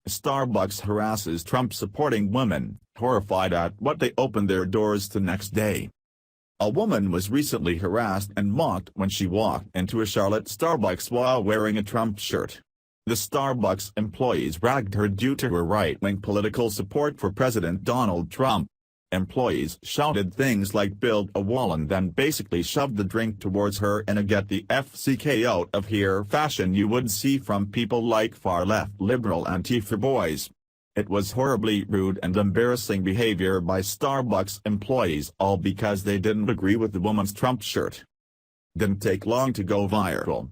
Starbucks harasses Trump-supporting women, horrified at what they opened their doors to next day. A woman was recently harassed and mocked when she walked into a Charlotte Starbucks while wearing a Trump shirt. The Starbucks employees ragged her due to her right-wing political support for President Donald Trump. Employees shouted things like "build a wall" and then basically shoved the drink towards her in a "get the FCK out of here" fashion you would see from people like far-left liberal Antifa boys. It was horribly rude and embarrassing behavior by Starbucks employees, all because they didn't agree with the woman's Trump shirt. Didn't take long to go viral.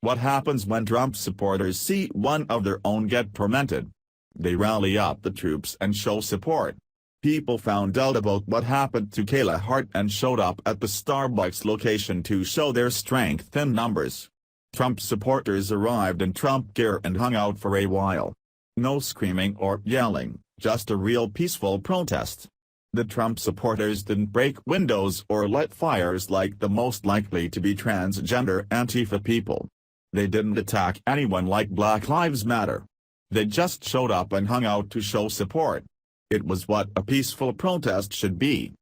What happens when Trump supporters see one of their own get tormented? They rally up the troops and show support. People found out about what happened to Kayla Hart and showed up at the Starbucks location to show their strength in numbers. Trump supporters arrived in Trump gear and hung out for a while. No screaming or yelling, just a real peaceful protest. The Trump supporters didn't break windows or light fires like the most-likely-to-be-transgender Antifa people. They didn't attack anyone like Black Lives Matter. They just showed up and hung out to show support. It was what a peaceful protest should be.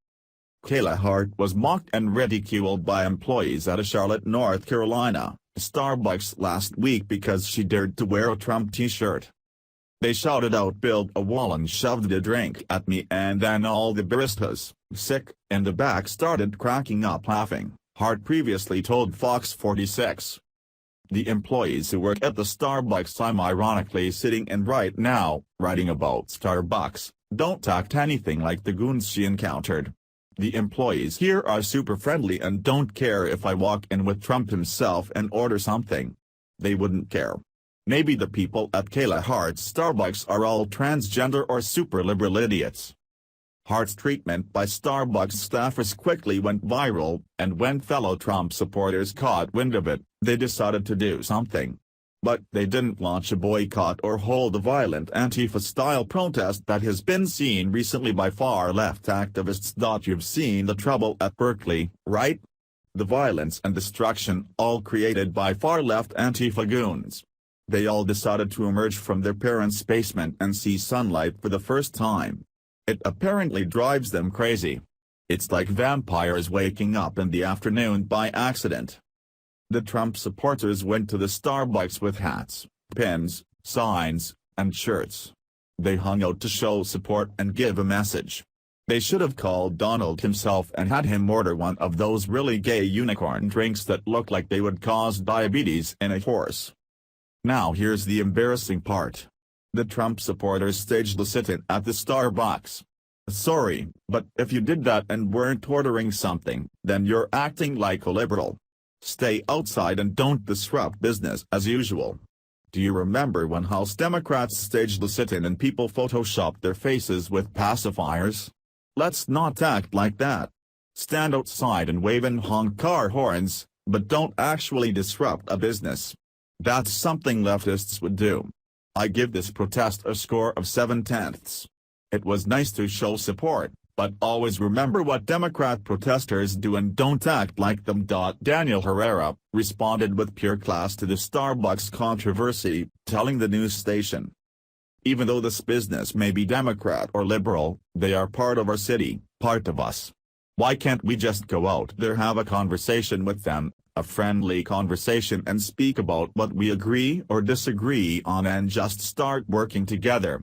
Kayla Hart was mocked and ridiculed by employees at a Charlotte, North Carolina, Starbucks last week because she dared to wear a Trump t-shirt. They shouted out "build a wall" and shoved a drink at me, and then all the baristas, sick, in the back started cracking up laughing, Hart previously told Fox 46. The employees who work at the Starbucks I'm ironically sitting in right now, writing about Starbucks, don't act anything like the goons she encountered. The employees here are super friendly and don't care if I walk in with Trump himself and order something. They wouldn't care. Maybe the people at Kayla Hart's Starbucks are all transgender or super liberal idiots. Hart's treatment by Starbucks staffers quickly went viral, and when fellow Trump supporters caught wind of it, they decided to do something. But they didn't launch a boycott or hold a violent Antifa-style protest that has been seen recently by far-left activists. You've seen the trouble at Berkeley, right? The violence and destruction all created by far-left Antifa goons. They all decided to emerge from their parents' basement and see sunlight for the first time. It apparently drives them crazy. It's like vampires waking up in the afternoon by accident. The Trump supporters went to the Starbucks with hats, pins, signs, and shirts. They hung out to show support and give a message. They should have called Donald himself and had him order one of those really gay unicorn drinks that look like they would cause diabetes in a horse. Now here's the embarrassing part. The Trump supporters staged a sit-in at the Starbucks. Sorry, but if you did that and weren't ordering something, then you're acting like a liberal. Stay outside and don't disrupt business as usual. Do you remember when House Democrats staged the sit-in and people photoshopped their faces with pacifiers? Let's not act like that. Stand outside and wave and honk car horns, but don't actually disrupt a business. That's something leftists would do. I give this protest a score of 7/10. It was nice to show support, but always remember what Democrat protesters do and don't act like them. Daniel Herrera responded with pure class to the Starbucks controversy, telling the news station, "Even though this business may be Democrat or liberal, they are part of our city, part of us. Why can't we just go out there, have a conversation with them, a friendly conversation, and speak about what we agree or disagree on and just start working together.